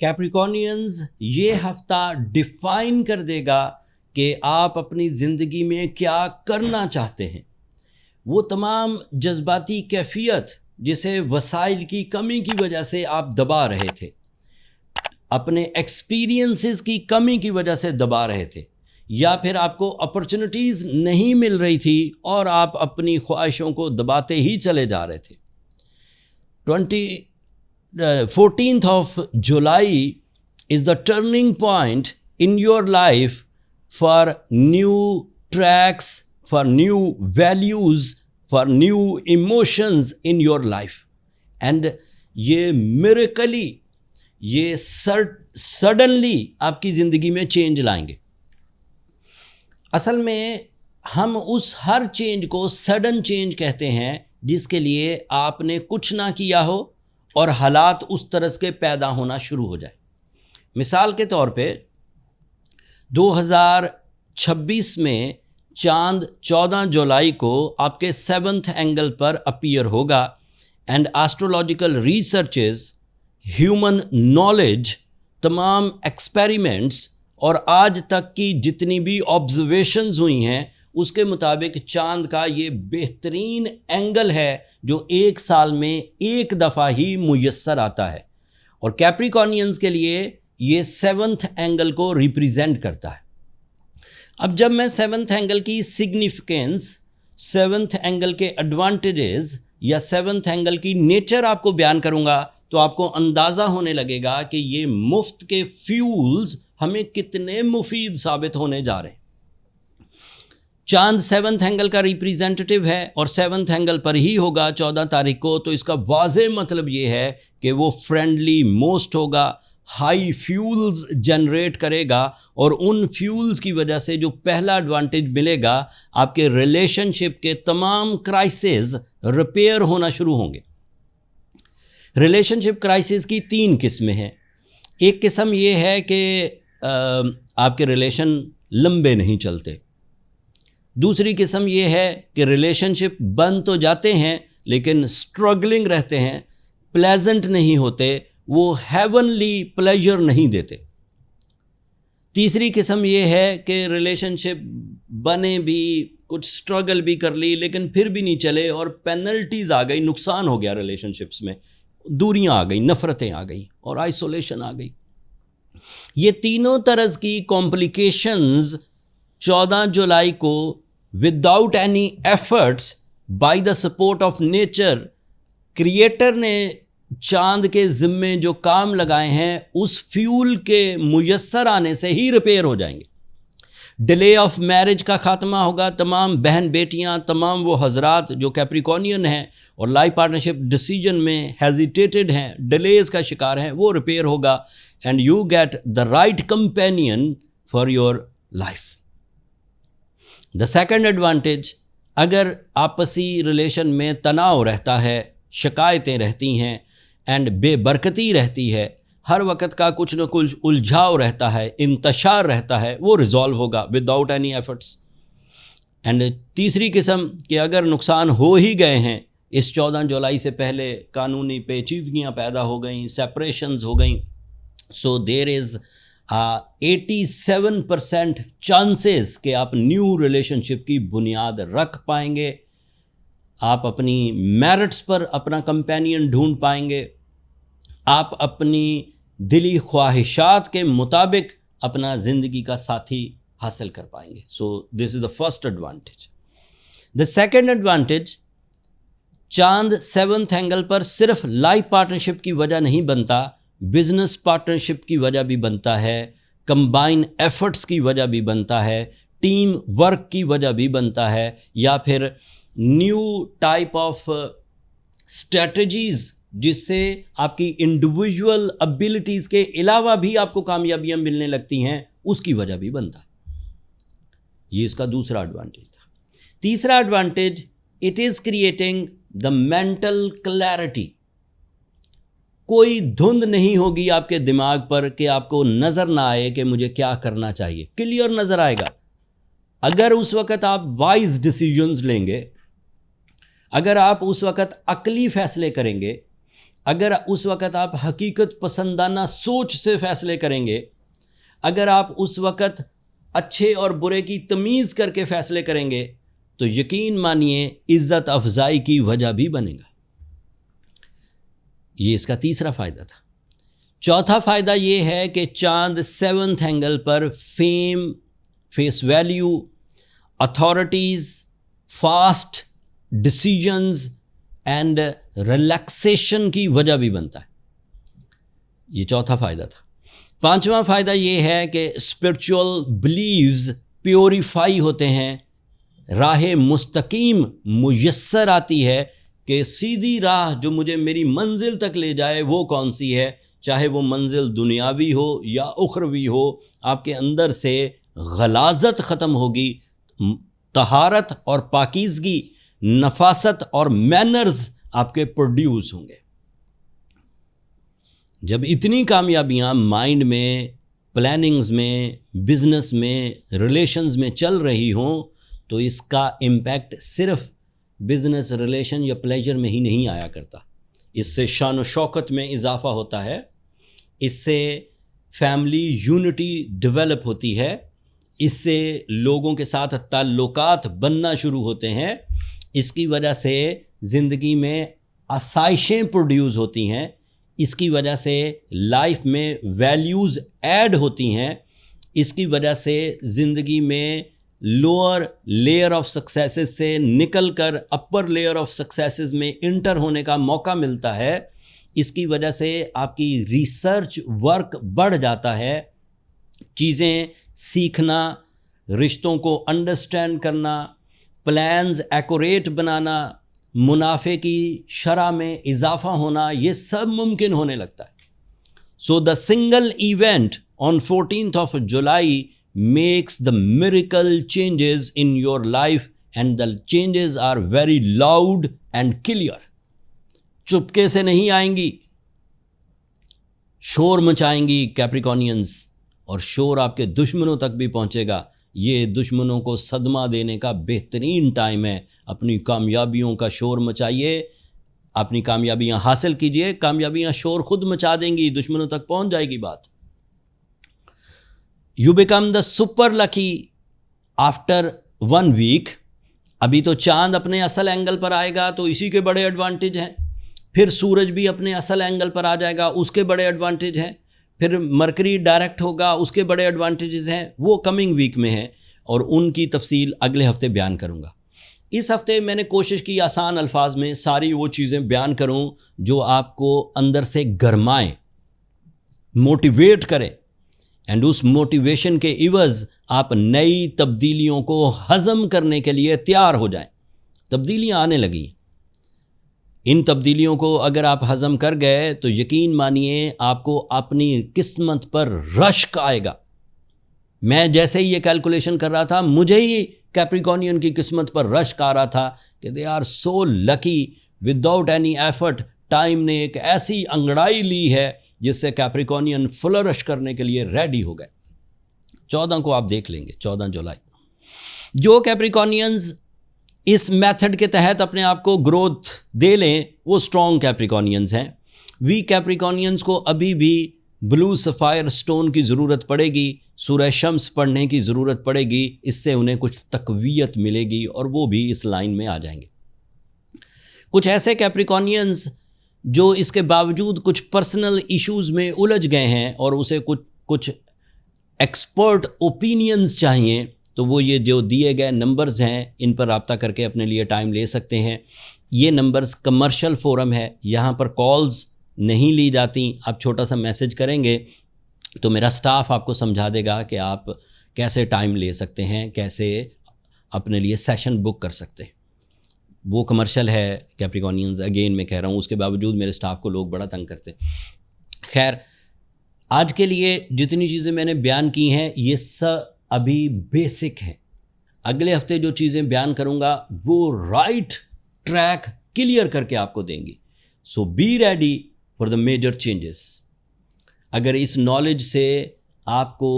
کیپریکونینز یہ ہفتہ ڈیفائن کر دے گا کہ آپ اپنی زندگی میں کیا کرنا چاہتے ہیں. وہ تمام جذباتی کیفیت جسے وسائل کی کمی کی وجہ سے آپ دبا رہے تھے، اپنے ایکسپیرینسز کی کمی کی وجہ سے دبا رہے تھے، یا پھر آپ کو اپرچونٹیز نہیں مل رہی تھی اور آپ اپنی خواہشوں کو دباتے ہی چلے جا رہے تھے. 14th of July is the turning point in your life for new tracks, for new values, for new emotions in your life. And یہ miraculously، یہ suddenly آپ کی زندگی میں چینج لائیں گے. اصل میں ہم اس ہر چینج کو سڈن چینج کہتے ہیں جس کے لیے آپ نے کچھ نہ کیا ہو اور حالات اس طرح کے پیدا ہونا شروع ہو جائے. مثال کے طور پہ 2026 میں چاند 14 جولائی کو آپ کے 7th اینگل پر اپیئر ہوگا، اینڈ ایسٹرولوجیکل ریسرچز، ہیومن نالج، تمام ایکسپیریمنٹس اور آج تک کی جتنی بھی آبزرویشنز ہوئی ہیں اس کے مطابق چاند کا یہ بہترین اینگل ہے جو ایک سال میں ایک دفعہ ہی میسر آتا ہے، اور کیپریکونینز کے لیے یہ 7th اینگل کو ریپریزنٹ کرتا ہے. اب جب میں 7th اینگل کی سگنیفیکنس، 7th اینگل کے ایڈوانٹیجز یا 7th اینگل کی نیچر آپ کو بیان کروں گا تو آپ کو اندازہ ہونے لگے گا کہ یہ مفت کے فیولز ہمیں کتنے مفید ثابت ہونے جا رہے ہیں. چاند 7th اینگل کا ریپریزنٹیٹیو ہے اور 7th اینگل پر ہی ہوگا 14 تاریخ کو، تو اس کا واضح مطلب یہ ہے کہ وہ فرینڈلی موسٹ ہوگا، ہائی فیولز جنریٹ کرے گا، اور ان فیولز کی وجہ سے جو پہلا ایڈوانٹیج ملے گا، آپ کے ریلیشن شپ کے تمام کرائسز ریپیئر ہونا شروع ہوں گے. ریلیشن شپ کرائسز کی 3 قسمیں ہیں. ایک قسم یہ ہے کہ آپ کے ریلیشن لمبے نہیں چلتے. دوسری قسم یہ ہے کہ ریلیشن شپ بن تو جاتے ہیں لیکن اسٹرگلنگ رہتے ہیں، پلیزنٹ نہیں ہوتے، وہ ہیونلی پلیجر نہیں دیتے. تیسری قسم یہ ہے کہ ریلیشن شپ بنے بھی، کچھ اسٹرگل بھی کر لی لیکن پھر بھی نہیں چلے، اور پینلٹیز آ گئی، نقصان ہو گیا ریلیشن شپس میں، دوریاں آ گئیں، نفرتیں آ گئیں اور آئسولیشن آ گئی. یہ تینوں طرز کی کمپلیکیشنز 14 جولائی کو without any efforts, by the support of nature, creator نے چاند کے ذمے جو کام لگائے ہیں اس فیول کے میسر آنے سے ہی ریپیئر ہو جائیں گے. ڈیلے آف میرج کا خاتمہ ہوگا. تمام بہن بیٹیاں، تمام وہ حضرات جو کیپریکونین ہیں اور لائف پارٹنرشپ ڈیسیجن میں ہیزیٹیٹڈ ہیں، ڈیلیز کا شکار ہیں، وہ ریپیئر ہوگا، and you get the right companion for your life. The second advantage, اگر آپسی ریلیشن میں تناؤ رہتا ہے، شکایتیں رہتی ہیں، اینڈ بے برکتی رہتی ہے، ہر وقت کا کچھ نہ کچھ الجھاؤ رہتا ہے، انتشار رہتا ہے، وہ ریزالو ہوگا وداؤٹ اینی ایفرٹس. اینڈ تیسری قسم کہ اگر نقصان ہو ہی گئے ہیں، اس 14 جولائی سے پہلے قانونی پیچیدگیاں پیدا ہو گئیں، سیپریشنز ہو گئیں، سو دیر از 87% چانسز کہ آپ نیو ریلیشن شپ کی بنیاد رکھ پائیں گے، آپ اپنی میرٹس پر اپنا کمپینین ڈھونڈ پائیں گے، آپ اپنی دلی خواہشات کے مطابق اپنا زندگی کا ساتھی حاصل کر پائیں گے. So this is the first advantage. The second advantage, چاند 7th اینگل پر صرف لائف پارٹنرشپ کی وجہ نہیں بنتا، بزنس پارٹنرشپ کی وجہ بھی بنتا ہے، کمبائن ایفرٹس کی وجہ بھی بنتا ہے، ٹیم ورک کی وجہ بھی بنتا ہے، یا پھر نیو ٹائپ آف اسٹریٹجیز جس سے آپ کی انڈیویژول ابیلٹیز کے علاوہ بھی آپ کو کامیابیاں ملنے لگتی ہیں، اس کی وجہ بھی بنتا ہے. یہ اس کا دوسرا ایڈوانٹیج تھا. تیسرا advantage, it is creating the mental clarity. کوئی دھند نہیں ہوگی آپ کے دماغ پر کہ آپ کو نظر نہ آئے کہ مجھے کیا کرنا چاہیے، کلیئر نظر آئے گا. اگر اس وقت آپ وائز ڈیسیجنز لیں گے، اگر آپ اس وقت عقلی فیصلے کریں گے، اگر اس وقت آپ حقیقت پسندانہ سوچ سے فیصلے کریں گے، اگر آپ اس وقت اچھے اور برے کی تمیز کر کے فیصلے کریں گے، تو یقین مانیے عزت افزائی کی وجہ بھی بنے گا۔ یہ اس کا تیسرا فائدہ تھا۔ چوتھا فائدہ یہ ہے کہ چاند 7th اینگل پر fame, face value, authorities, fast decisions and relaxation کی وجہ بھی بنتا ہے۔ یہ چوتھا فائدہ تھا۔ پانچواں فائدہ یہ ہے کہ اسپرچول بلیوز پیوریفائی ہوتے ہیں، راہ مستقیم میسر آتی ہے کہ سیدھی راہ جو مجھے میری منزل تک لے جائے وہ کون سی ہے، چاہے وہ منزل دنیاوی ہو یا اخروی ہو۔ آپ کے اندر سے غلاظت ختم ہوگی، طہارت اور پاکیزگی، نفاست اور مینرز آپ کے پروڈیوس ہوں گے۔ جب اتنی کامیابیاں مائنڈ میں، پلاننگز میں، بزنس میں، ریلیشنز میں چل رہی ہوں، تو اس کا امپیکٹ صرف بزنس، ریلیشن یا پلیجر میں ہی نہیں آیا کرتا۔ اس سے شان و شوکت میں اضافہ ہوتا ہے، اس سے فیملی یونٹی ڈیولپ ہوتی ہے، اس سے لوگوں کے ساتھ تعلقات بننا شروع ہوتے ہیں، اس کی وجہ سے زندگی میں آسائشیں پروڈیوس ہوتی ہیں، اس کی وجہ سے لائف میں ویلیوز ایڈ ہوتی ہیں، اس کی وجہ سے زندگی میں لوور لیئر آف سکسیسز سے نکل کر اپر لیئر آف سکسیسز میں انٹر ہونے کا موقع ملتا ہے، اس کی وجہ سے آپ کی ریسرچ ورک بڑھ جاتا ہے، چیزیں سیکھنا، رشتوں کو انڈرسٹینڈ کرنا، پلانز ایکوریٹ بنانا، منافع کی شرح میں اضافہ ہونا، یہ سب ممکن ہونے لگتا ہے۔ So the single event on 14th of July makes the miracle changes in your life and the changes are very loud and clear۔ چپکے سے نہیں آئیں گی، شور مچائیں گی کیپریکونینز، اور شور آپ کے دشمنوں تک بھی پہنچے گا۔ یہ دشمنوں کو صدمہ دینے کا بہترین ٹائم ہے۔ اپنی کامیابیوں کا شور مچائیے، اپنی کامیابیاں حاصل کیجئے، کامیابیاں شور خود مچا دیں گی، دشمنوں تک پہنچ جائے گی بات۔ You become the super lucky after 1 week۔ ابھی تو چاند اپنے اصل اینگل پر آئے گا تو اسی کے بڑے ایڈوانٹیج ہیں، پھر سورج بھی اپنے اصل اینگل پر آ جائے گا، اس کے بڑے ایڈوانٹیج ہیں، پھر مرکری ڈائریکٹ ہوگا، اس کے بڑے ایڈوانٹیجز ہیں، وہ کمنگ ویک میں ہیں، اور ان کی تفصیل اگلے ہفتے بیان کروں گا۔ اس ہفتے میں نے کوشش کی آسان الفاظ میں ساری وہ چیزیں بیان کروں جو آپ کو اندر سے گرمائیں، موٹیویٹ کریں، اینڈ اس موٹیویشن کے عوض آپ نئی تبدیلیوں کو ہضم کرنے کے لیے تیار ہو جائیں۔ تبدیلیاں آنے لگی ہیں، ان تبدیلیوں کو اگر آپ ہضم کر گئے تو یقین مانیے آپ کو اپنی قسمت پر رشک آئے گا۔ میں جیسے ہی یہ کیلکولیشن کر رہا تھا، مجھے ہی کیپریکونین کی قسمت پر رشک آ رہا تھا کہ they are so lucky, without any effort time نے ایک ایسی انگڑائی لی ہے جس سے کیپریکونین فلرش کرنے کے لیے ریڈی ہو گئے۔ 14 کو آپ دیکھ لیں گے، 14 جولائی۔ جو کیپریکونینز اس میتھڈ کے تحت اپنے آپ کو گروتھ دے لیں وہ سٹرونگ کیپریکونینز ہیں۔ ویک کیپریکونینز کو ابھی بھی بلو سفائر سٹون کی ضرورت پڑے گی، سورہ شمس پڑھنے کی ضرورت پڑے گی، اس سے انہیں کچھ تقویت ملے گی اور وہ بھی اس لائن میں آ جائیں گے۔ کچھ ایسے کیپریکونینز جو اس کے باوجود کچھ پرسنل ایشوز میں الجھ گئے ہیں اور اسے کچھ ایکسپرٹ اوپینینز چاہیے، تو وہ یہ جو دیے گئے نمبرز ہیں ان پر رابطہ کر کے اپنے لیے ٹائم لے سکتے ہیں۔ یہ نمبرز کمرشل فورم ہے، یہاں پر کالز نہیں لی جاتی۔ آپ چھوٹا سا میسج کریں گے تو میرا سٹاف آپ کو سمجھا دے گا کہ آپ کیسے ٹائم لے سکتے ہیں، کیسے اپنے لیے سیشن بک کر سکتے ہیں۔ وہ کمرشل ہے کیپریکونینز، اگین میں کہہ رہا ہوں، اس کے باوجود میرے سٹاف کو لوگ بڑا تنگ کرتے ہیں۔ خیر، آج کے لیے جتنی چیزیں میں نے بیان کی ہیں یہ سب ابھی بیسک ہیں۔ اگلے ہفتے جو چیزیں بیان کروں گا وہ رائٹ ٹریک کلیئر کر کے آپ کو دیں گی۔ So be ready for the major changes. اگر اس نالج سے آپ کو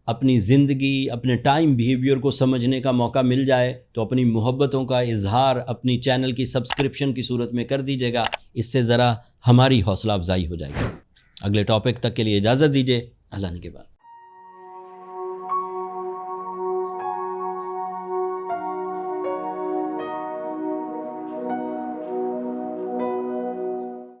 اپنی زندگی اپنے ٹائم بیہیویئر کو سمجھنے کا موقع مل جائے تو اپنی محبتوں کا اظہار اپنی چینل کی سبسکرپشن کی صورت میں کر دیجیے گا. اس سے ذرا ہماری حوصلہ افزائی ہو جائے گی. اگلے ٹاپک تک کے لیے اجازت دیجیے. اللہ نے کے بعد.